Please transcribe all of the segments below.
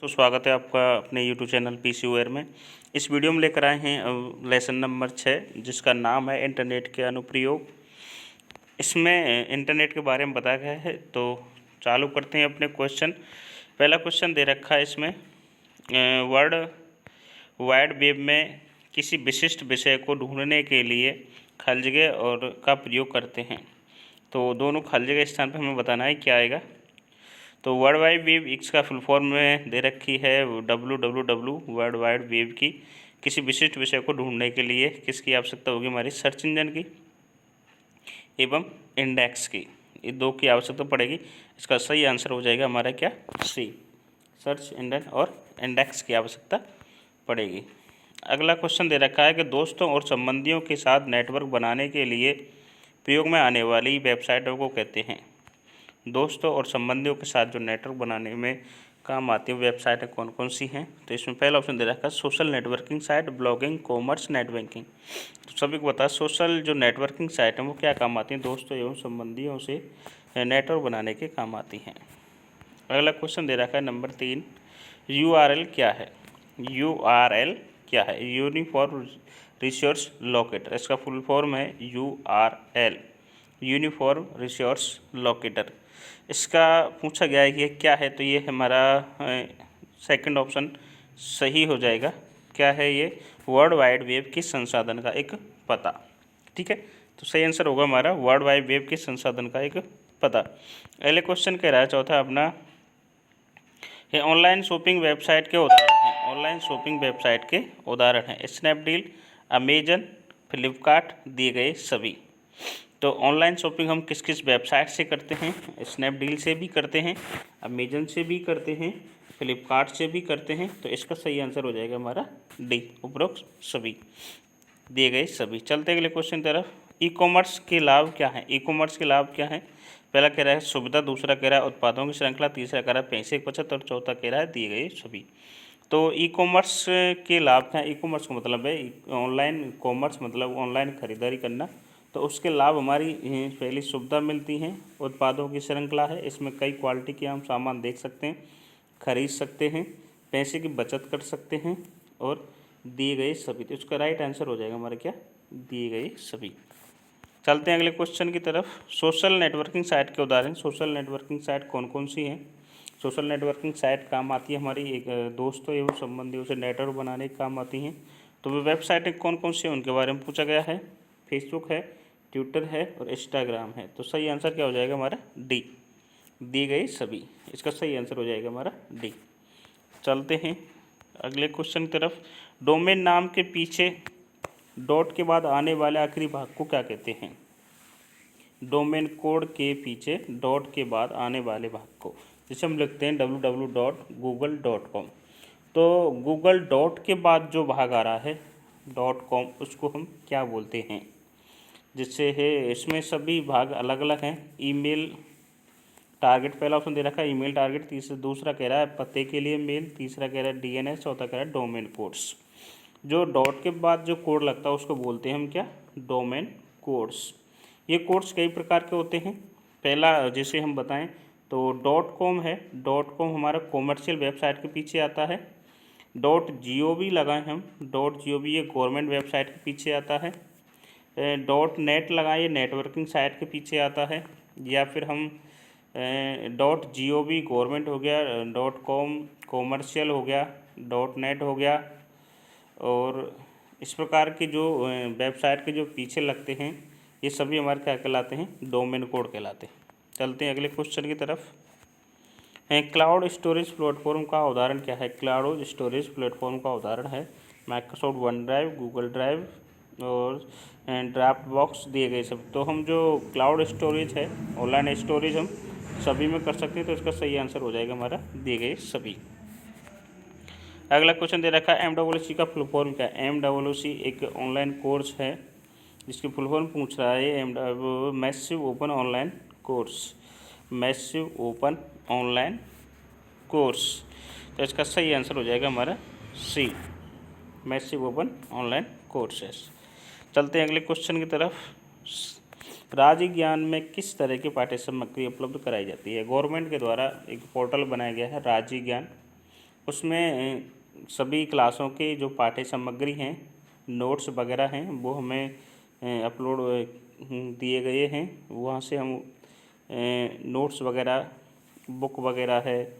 तो स्वागत है आपका अपने YouTube चैनल पीसीओएर में। इस वीडियो में लेकर आए हैं लेसन नंबर 6 जिसका नाम है इंटरनेट के अनुप्रयोग। इसमें इंटरनेट के बारे में बताया गया है, तो चालू करते हैं अपने क्वेश्चन। पहला क्वेश्चन दे रखा है इसमें, वर्ल्ड वाइड वेब में किसी विशिष्ट विषय को ढूंढने के लिए खाली जगह और का प्रयोग करते हैं। तो दोनों खाली जगह स्थान पर हमें बताना है क्या आएगा। तो वर्ल्ड वाइड वेब एक्स का फुल फॉर्म में दे रखी है www वर्ल्ड वाइड वेब की किसी विशिष्ट विषय को ढूंढने के लिए किसकी आवश्यकता होगी, हमारी सर्च इंजन की एवं इंडेक्स की। ये दो की आवश्यकता पड़ेगी। इसका सही आंसर हो जाएगा हमारा क्या, सी, सर्च इंजन और इंडेक्स की आवश्यकता पड़ेगी। अगला क्वेश्चन दे रखा है कि दोस्तों और संबंधियों के साथ नेटवर्क बनाने के लिए प्रयोग में आने वाली वेबसाइटों को कहते हैं। दोस्तों और संबंधियों के साथ जो नेटवर्क बनाने में काम आती है वेबसाइटें कौन कौन सी हैं। तो इसमें पहला ऑप्शन दे रखा है social networking site, blogging, commerce, net banking. तो सभी को पता है सोशल जो नेटवर्किंग साइट है वो क्या काम आती हैं, दोस्तों एवं संबंधियों से नेटवर्क बनाने के काम आती हैं। अगला क्वेश्चन दे रखा है नंबर 3, URL क्या है। URL क्या है, यूनिफॉर्म रिसोर्स लोकेटर। इसका फुल फॉर्म है URL, यूनिफॉर्म रिसोर्स लोकेटर। इसका पूछा गया है कि ये क्या है, तो ये हमारा सेकंड ऑप्शन सही हो जाएगा। क्या है ये, वर्ल्ड वाइड वेब के संसाधन का एक पता। ठीक है, तो सही आंसर होगा हमारा वर्ल्ड वाइड वेब के संसाधन का एक पता। अगले क्वेश्चन कह रहा है चौथा अपना, ये ऑनलाइन शॉपिंग वेबसाइट के उदाहरण हैं। ऑनलाइन शॉपिंग वेबसाइट के उदाहरण हैं स्नैपडील, अमेजन, फ्लिपकार्ट, दिए गए सभी। तो ऑनलाइन शॉपिंग हम किस किस वेबसाइट से करते हैं, स्नैपडील से भी करते हैं, अमेजन से भी करते हैं, फ्लिपकार्ट से भी करते हैं। तो इसका सही आंसर हो जाएगा हमारा डी, उपरोक्त सभी, दिए गए सभी। चलते अगले क्वेश्चन तरफ। ई कॉमर्स के लाभ क्या हैं। ई कॉमर्स के लाभ क्या हैं, पहला कह रहा है सुविधा, दूसरा कह रहा है उत्पादों की श्रृंखला, तीसरा कह रहा है पैसे की बचत और चौथा कह रहा है दिए गए सभी। तो ई कॉमर्स के लाभ क्या हैं। ई कॉमर्स का मतलब है ऑनलाइन कॉमर्स, मतलब ऑनलाइन खरीदारी करना। तो उसके लाभ हमारी पहली सुविधा मिलती हैं, उत्पादों की श्रृंखला है, इसमें कई क्वालिटी के हम सामान देख सकते हैं, खरीद सकते हैं, पैसे की बचत कर सकते हैं और दिए गए सभी। तो इसका राइट आंसर हो जाएगा हमारा क्या, दिए गए सभी। चलते हैं अगले क्वेश्चन की तरफ। सोशल नेटवर्किंग साइट के उदाहरण। सोशल नेटवर्किंग साइट कौन कौन सी हैं। सोशल नेटवर्किंग साइट काम आती है हमारी एक दोस्तों एवं संबंधियों से नेटवर्क बनाने के काम आती हैं। तो वे वेबसाइटें कौन कौन सी हैं उनके बारे में पूछा गया है। फेसबुक है, ट्विटर है और इंस्टाग्राम है। तो सही आंसर क्या हो जाएगा हमारा, डी, दी गई सभी। इसका सही आंसर हो जाएगा हमारा डी। चलते हैं अगले क्वेश्चन की तरफ। डोमेन नाम के पीछे डॉट के बाद आने वाले आखिरी भाग को क्या कहते हैं। डोमेन कोड के पीछे डॉट के बाद आने वाले भाग को, जैसे हम लिखते हैं www.google.com, तो गूगल डॉट के बाद जो भाग आ रहा है .com, उसको हम क्या बोलते हैं। जिससे है इसमें सभी भाग अलग अलग हैं। ईमेल टारगेट पहला ऑप्शन दे रखा है ईमेल टारगेट, दूसरा कह रहा है पते के लिए मेल, तीसरा कह रहा है DNS, चौथा कह रहा है डोमेन कोड्स। जो डॉट के बाद जो कोड लगता है उसको बोलते हैं हम क्या, डोमेन कोड्स। ये कोड्स कई प्रकार के होते हैं। पहला जिसे हम बताएं तो .com है। .com हमारा कॉमर्शियल वेबसाइट के पीछे आता है। .gov लगाएं हम, .gov ये गवर्नमेंट वेबसाइट के पीछे आता है। .net लगाएं, ये नेटवर्किंग साइट के पीछे आता है। या फिर हम .gov गवर्नमेंट हो गया, .com कॉमर्शियल हो गया, .net हो गया। और इस प्रकार के जो वेबसाइट के जो पीछे लगते हैं ये सभी हमारे क्या कहलाते हैं, डोमेन कोड कहलाते हैं। चलते हैं अगले क्वेश्चन की तरफ। क्लाउड स्टोरेज प्लेटफॉर्म का उदाहरण क्या है। क्लाउड स्टोरेज प्लेटफॉर्म का उदाहरण है Microsoft one drive, Google drive और ड्राफ्ट बॉक्स, दिए गए सब। तो हम जो क्लाउड स्टोरेज है, ऑनलाइन स्टोरेज हम सभी में कर सकते हैं। तो इसका सही आंसर हो जाएगा हमारा दिए गए सभी। अगला क्वेश्चन दे रखा है MWC का फुल फॉर्म क्या है। MWC एक ऑनलाइन कोर्स है जिसकी फुल फॉर्म पूछ रहा है massive open online course, massive open online course. तो इसका सही आंसर हो जाएगा हमारा सी, मैसिव ओपन ऑनलाइन कोर्सेस। चलते हैं अगले क्वेश्चन की तरफ। राज्य ज्ञान में किस तरह की पाठ्य सामग्री उपलब्ध कराई जाती है। गवर्नमेंट के द्वारा एक पोर्टल बनाया गया है राज्य ज्ञान। उसमें सभी क्लासों के जो पाठ्य सामग्री हैं, नोट्स वगैरह हैं, वो हमें अपलोड दिए गए हैं। वहाँ से हम नोट्स वगैरह, बुक वगैरह है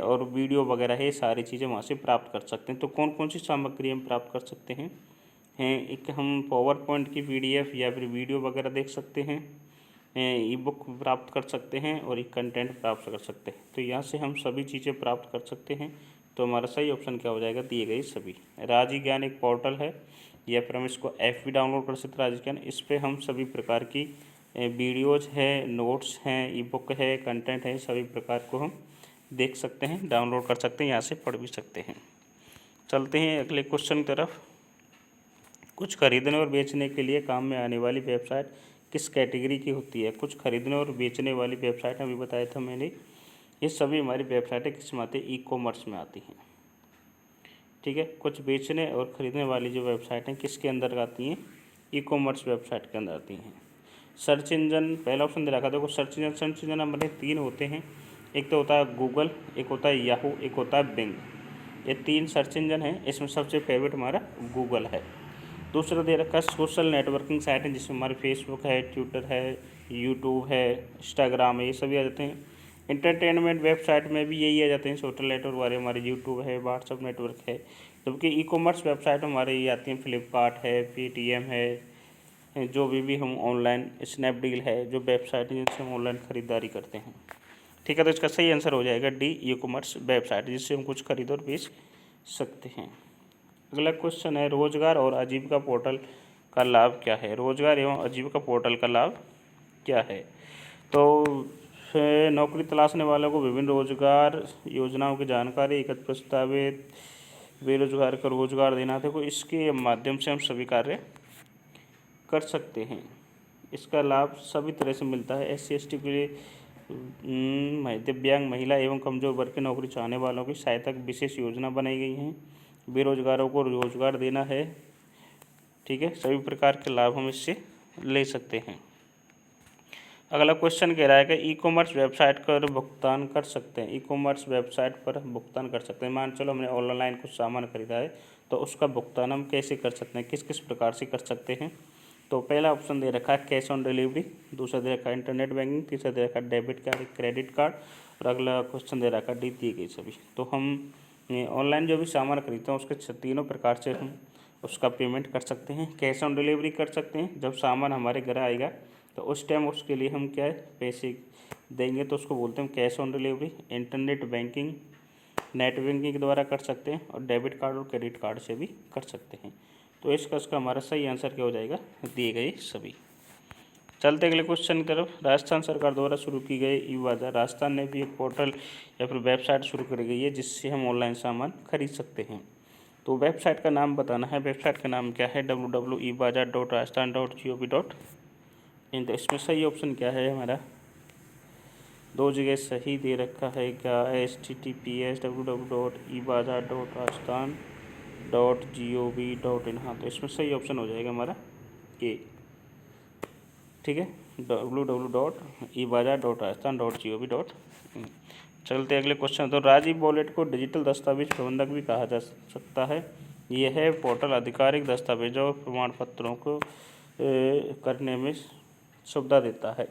और वीडियो वगैरह है, सारी चीज़ें वहाँ से प्राप्त कर सकते हैं। तो कौन कौन सी सामग्री हम प्राप्त कर सकते हैं? एक हम पावर पॉइंट की PDF या फिर वीडियो वगैरह देख सकते हैं, ई बुक प्राप्त कर सकते हैं और एक कंटेंट प्राप्त कर सकते हैं। तो यहाँ से हम सभी चीज़ें प्राप्त कर सकते हैं। तो हमारा सही ऑप्शन क्या हो जाएगा? दिए गए सभी। राजी ज्ञान एक पोर्टल है या फिर हम इसको ऐप भी डाउनलोड कर सकते हैं, राजी ज्ञान। इस पर हम सभी प्रकार की वीडियोज़ है, नोट्स हैं, ई बुक है, कंटेंट है, सभी प्रकार को हम देख सकते हैं, डाउनलोड कर सकते हैं, यहाँ से पढ़ भी सकते हैं। चलते हैं अगले क्वेश्चन की तरफ। कुछ खरीदने और बेचने के लिए काम में आने वाली वेबसाइट किस कैटेगरी की होती है? कुछ खरीदने और बेचने वाली वेबसाइट अभी बताया था मैंने, ये सभी हमारी वेबसाइटें किस में आती है? ई-कॉमर्स में आती हैं। ठीक है, कुछ बेचने और ख़रीदने वाली जो वेबसाइटें किसके अंदर आती हैं? ई-कॉमर्स वेबसाइट के अंदर आती हैं। सर्च इंजन, पहला ऑप्शन दे रखा, देखो सर्च इंजन हमारे 3 होते हैं। एक तो होता है गूगल, एक होता है याहू, एक होता है बिंग। ये 3 सर्च इंजन हैं। इसमें सबसे फेवरेट हमारा गूगल है। दूसरा दे रखा है सोशल नेटवर्किंग साइट है, जिसमें हमारे फेसबुक है, ट्विटर है, यूट्यूब है, इंस्टाग्राम है, ये सभी आ जाते हैं। इंटरटेनमेंट वेबसाइट में भी यही आ जाते हैं, सोशल नेटवर्क वाले हमारे यूट्यूब है, व्हाट्सअप नेटवर्क है। जबकि ई-कॉमर्स वेबसाइट हमारे ये आती हैं, फ्लिपकार्ट है, पेटीएम है, जो भी हम ऑनलाइन, स्नैपडील है, जो वेबसाइट है जिनसे हम ऑनलाइन ख़रीदारी करते हैं। ठीक है, तो इसका सही आंसर हो जाएगा डी, ई-कॉमर्स वेबसाइट, जिससे हम कुछ खरीद और बेच सकते हैं। अगला क्वेश्चन है, रोजगार और आजीविका पोर्टल का लाभ क्या है? रोजगार एवं आजीविका पोर्टल का लाभ क्या है? तो नौकरी तलाशने वालों को विभिन्न रोजगार योजनाओं की जानकारी, एकत्र प्रस्तावित बेरोजगार का रोजगार देना, देखो इसके माध्यम से हम सभी कार्य कर सकते हैं। इसका लाभ सभी तरह से मिलता है। SC/ST के लिए, दिव्यांग, महिला एवं कमजोर वर्ग के नौकरी चाहने वालों की सहायता की विशेष योजना बनाई गई है। बेरोजगारों को रोजगार देना है। ठीक है, सभी प्रकार के लाभ हम इससे ले सकते हैं। अगला क्वेश्चन कह रहा है कि ई-कॉमर्स वेबसाइट पर भुगतान कर सकते हैं। ई-कॉमर्स वेबसाइट पर भुगतान कर सकते हैं। मान चलो हमने ऑनलाइन कुछ सामान खरीदा है, तो उसका भुगतान हम कैसे कर सकते हैं, किस किस प्रकार से कर सकते हैं? तो पहला ऑप्शन दे रखा है कैश ऑन डिलीवरी, दूसरा दे रखा है इंटरनेट बैंकिंग, तीसरा दे रखा है डेबिट कार्ड, क्रेडिट कार्ड, और अगला क्वेश्चन दे रखा है डी, दिए गए सभी। तो हम ऑनलाइन जो भी सामान खरीदते हैं उसके तीनों प्रकार से हम उसका पेमेंट कर सकते हैं। कैश ऑन डिलीवरी कर सकते हैं, जब सामान हमारे घर आएगा तो उस टाइम उसके लिए हम क्या है, पैसे देंगे, तो उसको बोलते हैं cash on delivery. Internet banking, net banking के द्वारा कर सकते हैं, और डेबिट कार्ड और क्रेडिट कार्ड से भी कर सकते हैं। तो इसका हमारा सही आंसर क्या हो जाएगा? दिए गए सभी। चलते अगले क्वेश्चन की तरफ। राजस्थान सरकार द्वारा शुरू की गई ई बाजार, राजस्थान ने भी एक पोर्टल या फिर वेबसाइट शुरू कर गई है जिससे हम ऑनलाइन सामान खरीद सकते हैं। तो वेबसाइट का नाम बताना है। वेबसाइट का नाम क्या है? www.ebazaar.rajasthan.gov.in। तो इसमें सही ऑप्शन क्या है हमारा? 2 जगह सही दे रखा है क्या? https://www.ebazaar.rajasthan.gov.in। हाँ, तो इसमें सही ऑप्शन हो जाएगा हमारा ए। ठीक है, www.ebazaar.rajasthan.gov.in। चलते अगले क्वेश्चन। तो राजीव वॉलेट को डिजिटल दस्तावेज प्रबंधक भी कहा जा सकता है। यह पोर्टल आधिकारिक दस्तावेजों और प्रमाण पत्रों को करने में सुविधा देता है।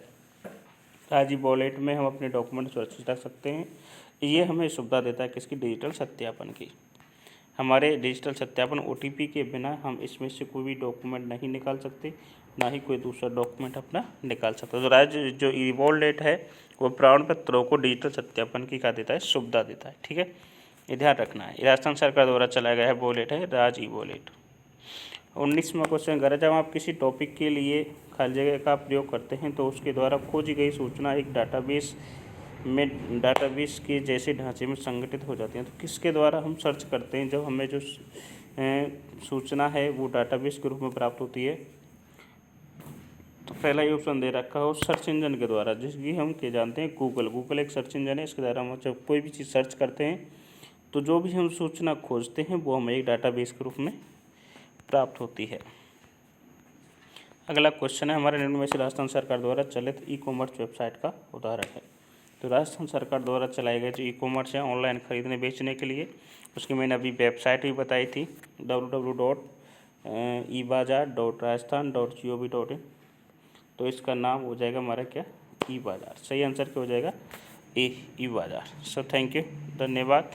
राजीव वॉलेट में हम अपने डॉक्यूमेंट सुरक्षित रख सकते हैं। ये हमें सुविधा देता है किसकी? डिजिटल सत्यापन की। हमारे डिजिटल सत्यापन OTP के बिना हम इसमें से कोई भी डॉक्यूमेंट नहीं निकाल सकते, ना ही कोई दूसरा डॉक्यूमेंट अपना निकाल सकते। तो राज्य जो ई वॉलेट है वो प्रमाण पत्रों को डिजिटल सत्यापन की क्या देता है? सुविधा देता है। ठीक है, ये ध्यान रखना है। राजस्थान सरकार द्वारा चलाया गया है वॉलेट है राज ई वॉलेट। 19वां क्वेश्चन कह रहा है, जब आप किसी टॉपिक के लिए खाली जगह का प्रयोग करते हैं तो उसके द्वारा खोजी गई सूचना एक डाटाबेस के जैसे ढांचे में संगठित हो जाती हैं। तो किसके द्वारा हम सर्च करते हैं जब हमें जो सूचना है वो डाटाबेस के रूप में प्राप्त होती है? तो पहला ही ऑप्शन दे रखा हो सर्च इंजन के द्वारा, जिसकी हम क्या जानते हैं? गूगल एक सर्च इंजन है। इसके द्वारा हम जब कोई भी चीज़ सर्च करते हैं तो जो भी हम सूचना खोजते हैं वो हमें एक डाटाबेस के रूप में प्राप्त होती है। अगला क्वेश्चन है, हमारे निम्न में से राजस्थान सरकार द्वारा चलित ई-कॉमर्स वेबसाइट का उदाहरण है। तो राजस्थान सरकार द्वारा चलाए गए जो ई कॉमर्स है ऑनलाइन ख़रीदने बेचने के लिए, उसकी मैंने अभी वेबसाइट भी बताई थी www.ebazar.rajasthan.gov.in। तो इसका नाम हो जाएगा हमारा क्या, ई बाज़ार। सही आंसर क्या हो जाएगा, ई बाज़ार। सो थैंक यू, धन्यवाद।